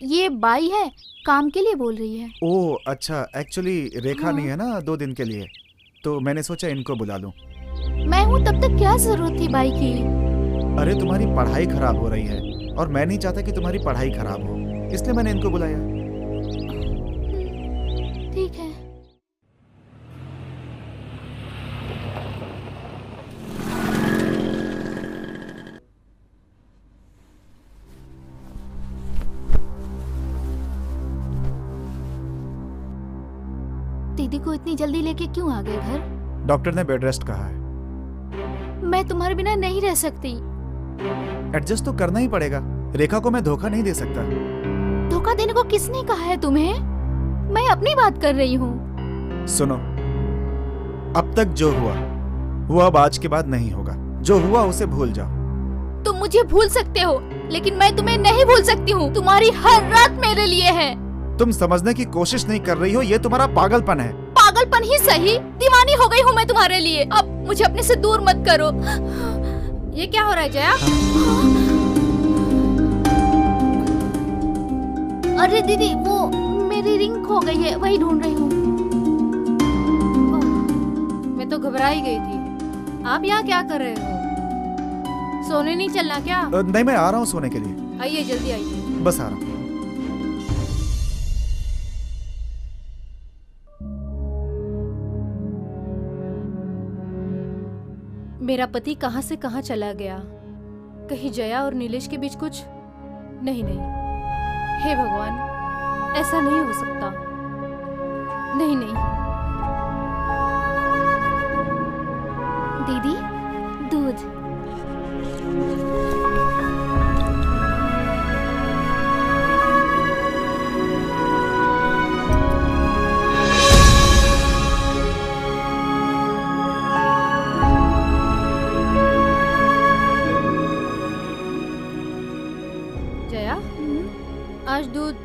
ये बाई है, काम के लिए बोल रही है। ओह अच्छा, एक्चुअली रेखा हाँ। नहीं है ना 2 दिन के लिए, तो मैंने सोचा इनको बुला लूं। मैं हूँ तब तक क्या जरूरत थी बाई की? अरे तुम्हारी पढ़ाई खराब हो रही है और मैं नहीं चाहता कि तुम्हारी पढ़ाई खराब हो, इसलिए मैंने इनको बुलाया। ठीक है। दीदी को इतनी जल्दी लेके क्यों आ गए घर? डॉक्टर ने बेड रेस्ट कहा है। मैं तुम्हारे बिना नहीं रह सकती। एडजस्ट तो करना ही पड़ेगा, रेखा को मैं धोखा नहीं दे सकता। धोखा देने को किसने कहा है तुम्हें? मैं अपनी बात कर रही हूँ। सुनो, अब तक जो हुआ वो अब आज के बाद नहीं होगा। जो हुआ उसे भूल जाओ। तुम मुझे भूल सकते हो, लेकिन मैं तुम्हें नहीं भूल सकती हूँ। तुम्हारी हर रात मेरे लिए है। तुम समझने की कोशिश नहीं कर रही हो, ये तुम्हारा पागलपन है। पागलपन ही सही, दीवानी हो गई हूँ मैं तुम्हारे लिए। अब मुझे अपने से दूर मत करो। ये क्या हो रहा है जया? अरे दीदी, वो मेरी रिंग खो गई है, वही ढूंढ रही हूँ। मैं तो घबरा ही गई थी। आप यहाँ क्या कर रहे हो? सोने नहीं चलना क्या? नहीं, मैं आ रहा हूँ सोने के लिए। आइए, जल्दी आइए। बस आ रहा हूँ। मेरा पति कहाँ से कहाँ चला गया? कहीं जया और नीलेश के बीच कुछ? नहीं नहीं, हे भगवान, ऐसा नहीं हो सकता। नहीं नहीं। दीदी, दूध। जया, आज दूध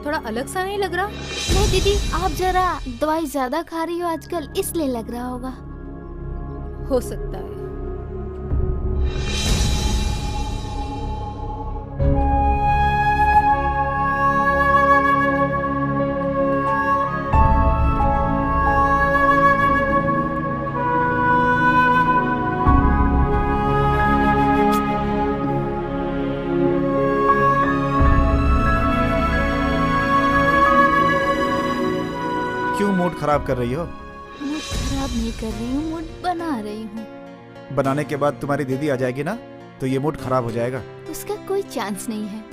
थोड़ा अलग सा नहीं लग रहा? नहीं दीदी, आप जरा दवाई ज्यादा खा रही हो आजकल, इसलिए लग रहा होगा। हो सकता है। क्यों मूड खराब कर रही हो? मूड खराब नहीं कर रही हूँ, मूड बना रही हूँ। बनाने के बाद तुम्हारी दीदी आ जाएगी ना, तो ये मूड खराब हो जाएगा। उसका कोई चांस नहीं है।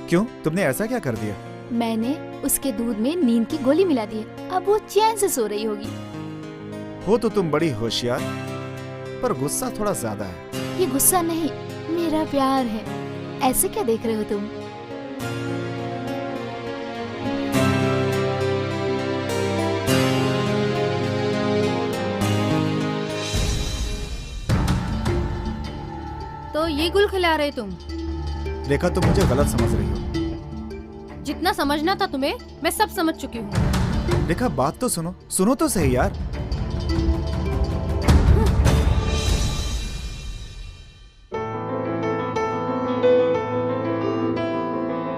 क्यों, तुमने ऐसा क्या कर दिया? मैंने उसके दूध में नींद की गोली मिला दी है, अब वो चैन से सो रही होगी। हो तो तुम बड़ी होशियार, पर गुस्सा थोड़ा ज्यादा है। ये गुस्सा नहीं, मेरा प्यार है। ऐसे क्या देख रहे हो तुम? तो ये गुल खिला रहे तुम? रेखा, तुम मुझे गलत समझ रही हो। जितना समझना था तुम्हें मैं सब समझ चुकी हूँ। रेखा, बात तो सुनो, सुनो तो सही यार।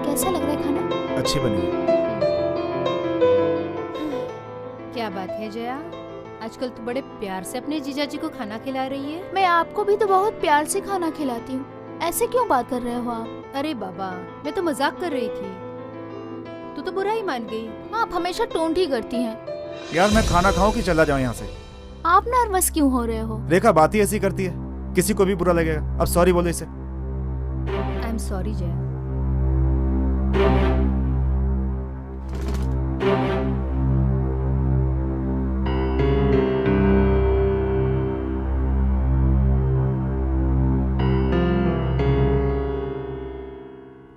कैसा लग रहा है खाना? अच्छी बनी है। क्या बात है जया, आजकल तू बड़े प्यार से अपने जीजा जी को खाना खिला रही है। मैं आपको भी तो बहुत प्यार से खाना खिलाती हूँ, ऐसे क्यों बात कर रहे हो आप? अरे बाबा, मैं तो मजाक कर रही थी, तू तो बुरा ही मान गई। आप हमेशा टोंट ही करती हैं। यार मैं खाना खाऊं कि चला जाऊं यहाँ से? आप नर्वस क्यों हो रहे हो? रेखा बात ही ऐसी करती है, किसी को भी बुरा लगेगा। अब सॉरी बोलो इसे। I am sorry Jaya.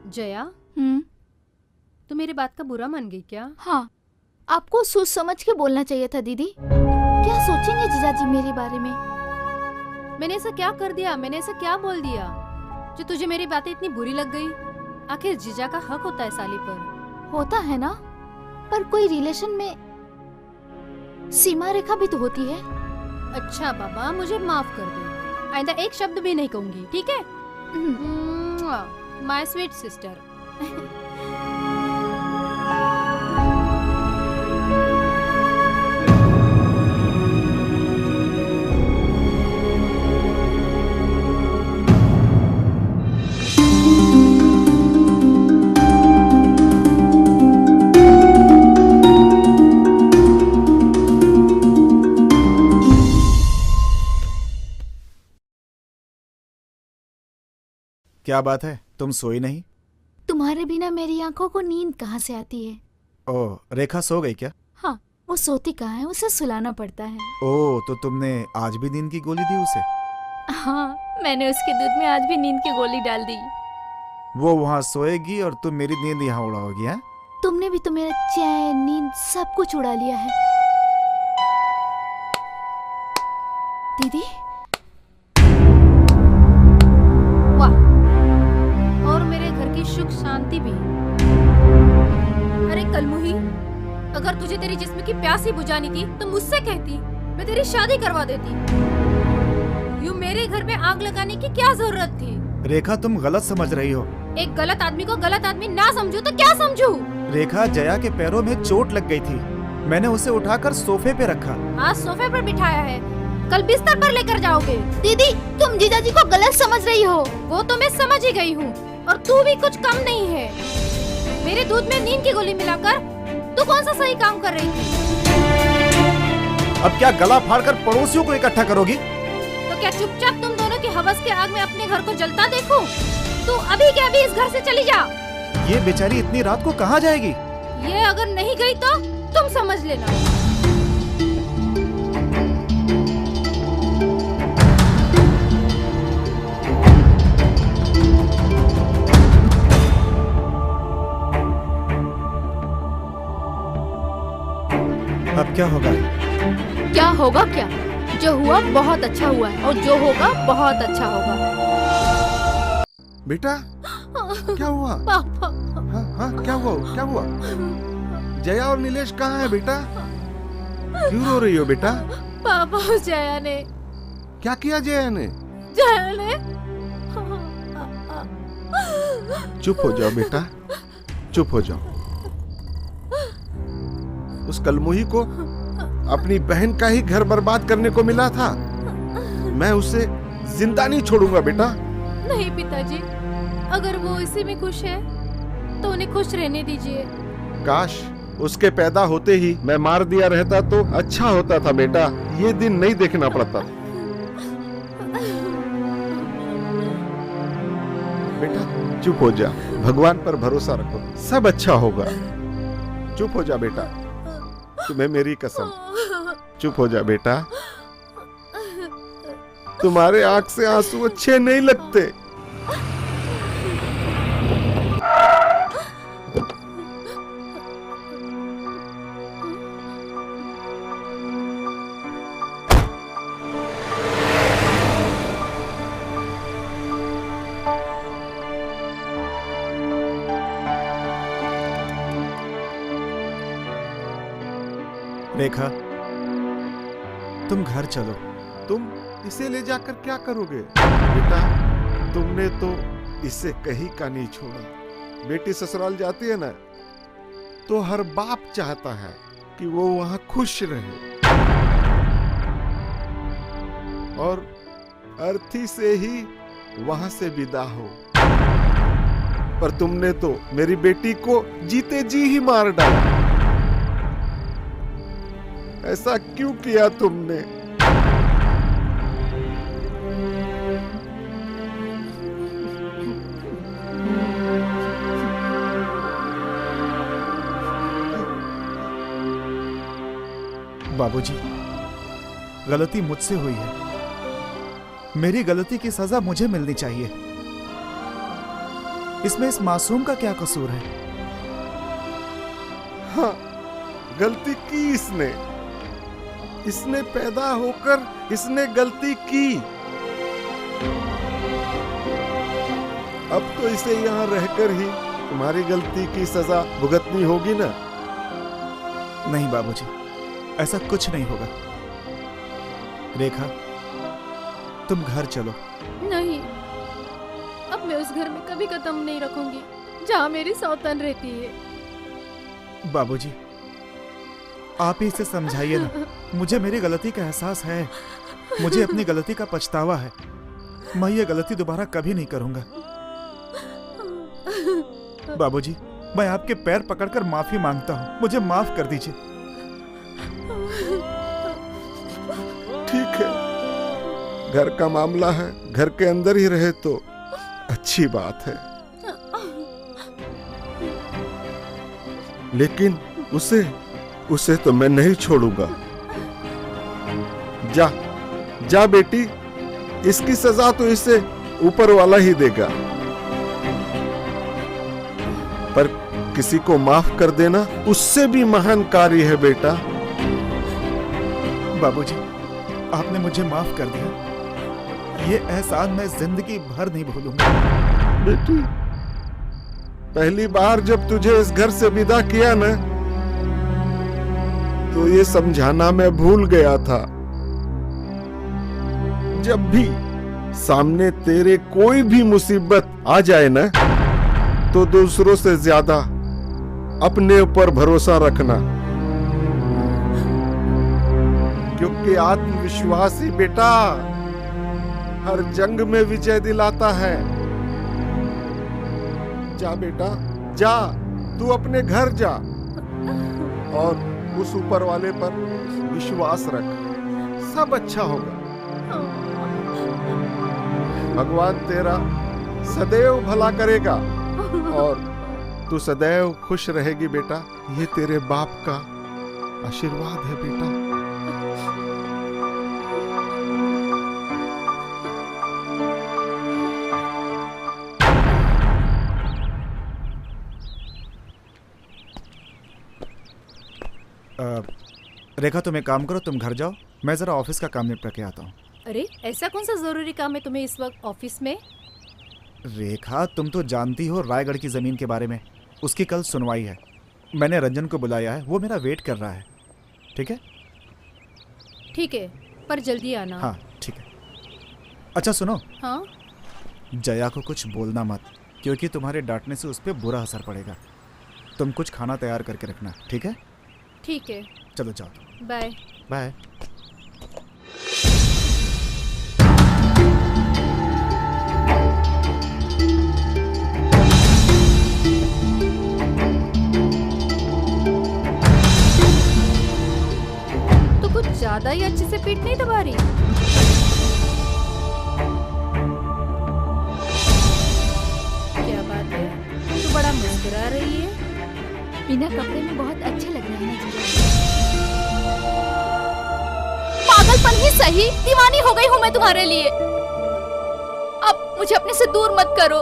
Jaya, तो मेरी बात का बुरा मान गई क्या? हाँ, आपको सोच समझ के बोलना चाहिए था दीदी। क्या सोचेंगे जीजाजी मेरे बारे में? मैंने ऐसा क्या कर दिया, मैंने ऐसा क्या बोल दिया जो तुझे मेरी बातें इतनी बुरी लग गई? आखिर जीजा का हक होता है साली पर। होता है ना, पर कोई रिलेशन में सीमा रेखा भी तो होती है। अच्छा बाबा, मुझे माफ कर दे, आइंदा एक शब्द भी नहीं कहूंगी, ठीक है? My sweet sister. क्या बात है, तुम सोई नहीं? तुम्हारे बिना मेरी आंखों को नींद कहाँ से आती है? ओह, रेखा सो गई क्या? हाँ, वो सोती कहाँ है, उसे सुलाना पड़ता है। ओह, तो तुमने आज भी नींद की गोली दी उसे? हाँ, मैंने उसके दूध में आज भी नींद की गोली डाल दी। वो वहाँ सोएगी और तुम मेरी नींद यहाँ उड़ाओगी? हैं? तुमने भी तो मेरा चैन, नींद सब कुछ उड़ा लिया है दीदी। और मेरे घर की सुख शांति भी। अरे कलमुही, अगर तुझे तेरी जिस्म की प्यास ही बुझानी थी तो मुझसे कहती, मैं तेरी शादी करवा देती। यूं मेरे घर में आग लगाने की क्या जरूरत थी? रेखा, तुम गलत समझ रही हो। एक गलत आदमी को गलत आदमी ना समझू तो क्या समझू? रेखा, जया के पैरों में चोट लग गई थी, मैंने उसे उठाकर सोफे पे रखा। आज सोफे पर बिठाया है, कल बिस्तर पर लेकर जाओगे। दीदी, तुम जीजाजी को गलत समझ रही हो। वो तो मैं समझ ही गई हूँ, और तू भी कुछ कम नहीं है। मेरे दूध में नींद की गोली मिलाकर तू कौन सा सही काम कर रही थी? अब क्या गला फाड़कर पड़ोसियों को इकट्ठा करोगी? तो क्या चुपचाप तुम दोनों की हवस के आग में अपने घर को जलता देखूं? तू अभी के अभी इस घर से चली जा। ये बेचारी इतनी रात को कहाँ जाएगी? ये अगर नहीं गई तो तुम समझ लेना। अब क्या होगा? क्या होगा क्या? जो हुआ बहुत अच्छा हुआ है, और जो होगा बहुत अच्छा होगा। बेटा, क्या हुआ? पापा, हाँ हाँ, क्या हुआ? क्या हुआ? जया और नीलेश कहाँ है बेटा? क्यों रो रही हो बेटा? पापा, जया ने क्या किया जया ने? जया ने चुप हो जाओ बेटा, चुप हो जाओ। उस कलमुही को अपनी बहन का ही घर बर्बाद करने को मिला था। मैं उसे जिंदा नहीं छोड़ूंगा बेटा। नहीं पिताजी, अगर वो इसी में खुश है तो उन्हें खुश रहने दीजिए। काश उसके पैदा होते ही मैं मार दिया रहता तो अच्छा होता था बेटा, ये दिन नहीं देखना पड़ता। बेटा चुप हो जा, भगवान पर भरोसा रखो, सब अच्छा होगा। चुप हो जा बेटा, तुम्हें मेरी कसम। चुप हो जा बेटा। तुम्हारे आंख से आंसू अच्छे नहीं लगते। रेखा, तुम घर चलो। तुम इसे ले जाकर क्या करोगे बेटा? तुमने तो इसे कहीं का नहीं छोड़ा। बेटी ससुराल जाती है ना, तो हर बाप चाहता है कि वो वहां खुश रहे, और अर्थी से ही वहां से विदा हो। पर तुमने तो मेरी बेटी को जीते जी ही मार डाला। ऐसा क्यों किया तुमने? बाबूजी, गलती मुझसे हुई है। मेरी गलती की सजा मुझे मिलनी चाहिए। इसमें इस मासूम का क्या कसूर है? हाँ, गलती की इसने पैदा होकर इसने गलती की। अब तो इसे यहाँ रहकर ही तुम्हारी गलती की सजा भुगतनी होगी ना? नहीं बाबूजी, ऐसा कुछ नहीं होगा। रेखा, तुम घर चलो। नहीं, अब मैं उस घर में कभी कदम नहीं रखूंगी जहाँ मेरी सौतन रहती है। बाबूजी, आप ही इसे समझाइए ना। मुझे मेरी गलती का एहसास है। मुझे अपनी गलती का पछतावा है। मैं ये गलती दोबारा कभी नहीं करूंगा। बाबूजी, मैं आपके पैर पकड़कर माफी मांगता हूँ। मुझे माफ कर दीजिए। ठीक है, घर का मामला है, घर के अंदर ही रहे तो अच्छी बात है। लेकिन उसे तो मैं नहीं छोड़ूंगा। जा बेटी, इसकी सजा तो इसे ऊपर वाला ही देगा। पर किसी को माफ कर देना उससे भी महान कार्य है बेटा। बाबूजी, आपने मुझे माफ कर दिया। ये एहसान मैं जिंदगी भर नहीं भूलूंगा। बेटी, पहली बार जब तुझे इस घर से विदा किया ना, तो ये समझाना मैं भूल गया था। जब भी सामने तेरे कोई भी मुसीबत आ जाए ना, तो दूसरों से ज्यादा अपने ऊपर भरोसा रखना, क्योंकि आत्मविश्वास ही बेटा हर जंग में विजय दिलाता है। जा बेटा, जा, तू अपने घर जा और उस ऊपर वाले पर विश्वास रख। सब अच्छा होगा। भगवान तेरा सदैव भला करेगा और तू सदैव खुश रहेगी बेटा। ये तेरे बाप का आशीर्वाद है बेटा। रेखा, तुम एक काम करो, तुम घर जाओ, मैं जरा ऑफिस का काम निपटा के आता हूँ। अरे, ऐसा कौन सा जरूरी काम है तुम्हें इस वक्त ऑफिस में? रेखा, तुम तो जानती हो रायगढ़ की जमीन के बारे में। उसकी कल सुनवाई है। मैंने रंजन को बुलाया है, वो मेरा वेट कर रहा है। ठीक है? ठीक है, पर जल्दी आना। हाँ ठीक है। अच्छा सुनो, हाँ? जया को कुछ बोलना मत, क्योंकि तुम्हारे डांटने से उस पर बुरा असर पड़ेगा। तुम कुछ खाना तैयार करके रखना, ठीक है? ठीक है, चलो जाओ। बाय। बाय। तो कुछ ज्यादा ही अच्छे से पीठ नहीं दबा रही? क्या बात है, तो बड़ा मुस्कुरा रही है। बिना कपड़े में बहुत अच्छे लग रहे हैं जीजा। पागल बचपन ही सही, दीवानी हो गई हूँ मैं तुम्हारे लिए। अब मुझे अपने से दूर मत करो।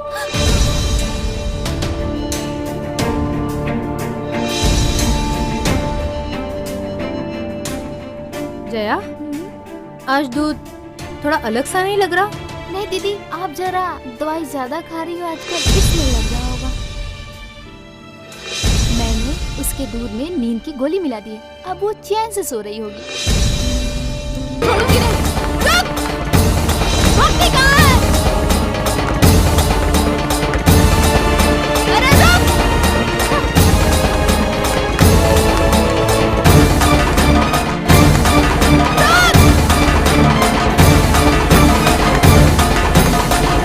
जया, आज दूध थोड़ा अलग सा नहीं लग रहा? नहीं दीदी, आप जरा दवाई ज्यादा खा रही हो आजकल, इसलिए लग रहा होगा। मैंने उसके दूध में नींद की गोली मिला दी है, अब वो चैन से सो रही होगी। छोड़ूंगी नहीं। रुक! भक्ति कहाँ है? अरे रुक!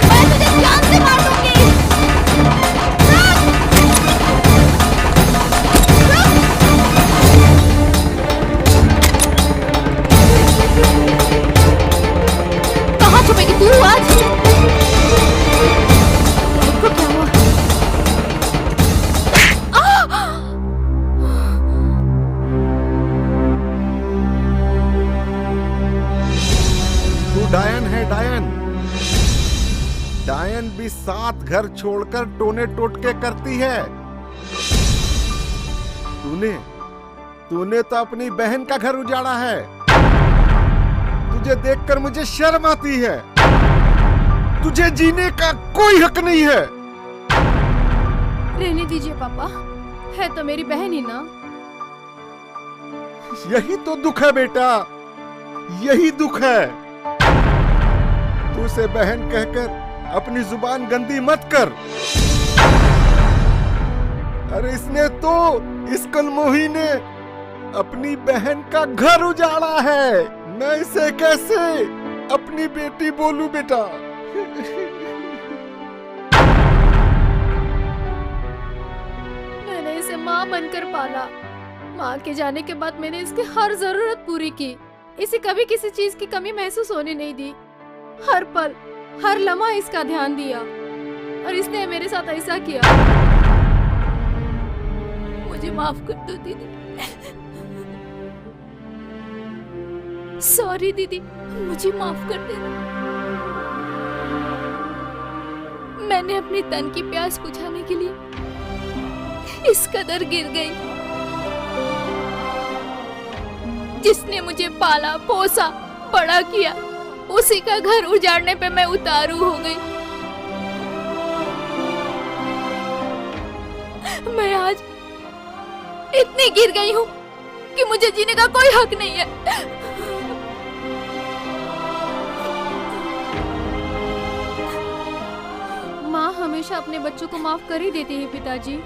मैं तुझे जान से मार दूंगी। कहाँ छुपेगी तू आज? इसको क्या हुआ? तू डायन है, डायन। डायन भी 7 घर छोड़कर टोने टोटके करती है। तूने तो अपनी बहन का घर उजाड़ा है। तुझे देखकर मुझे शर्म आती है। तुझे जीने का कोई हक नहीं है। रहने दीजिए पापा, है तो मेरी बहन ही ना। यही तो दुख है बेटा, यही दुख है। तू उसे बहन कहकर अपनी जुबान गंदी मत कर। अरे इसने तो, इस कलमोही ने अपनी बहन का घर उजाड़ा है। मैं इसे कैसे अपनी बेटी बोलूं बेटा? मैंने इसे माँ बनकर पाला। माँ के जाने के बाद मैंने इसकी हर जरूरत पूरी की। इसे कभी किसी चीज की कमी महसूस होने नहीं दी। हर पल, हर लम्हा इसका ध्यान दिया, और इसने मेरे साथ ऐसा किया। मुझे माफ कर दो दीदी। सॉरी दीदी, मुझे माफ कर देना। मैंने अपनी तन की प्यास बुझाने के लिए इस कदर गिर गई। जिसने मुझे पाला पोसा बड़ा किया, उसी का घर उजाड़ने पे मैं उतारू हो गई। मैं आज इतनी गिर गई हूँ कि मुझे जीने का कोई हक नहीं है। माँ हमेशा अपने बच्चों को माफ कर ही देती है पिताजी।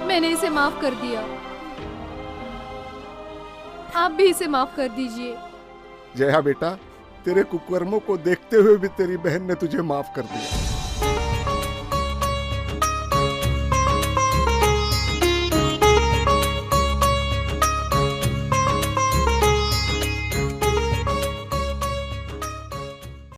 मैंने इसे माफ कर दिया, आप भी इसे माफ कर दीजिए। जया बेटा, तेरे कुकर्मों को देखते हुए भी तेरी बहन ने तुझे माफ कर दिया।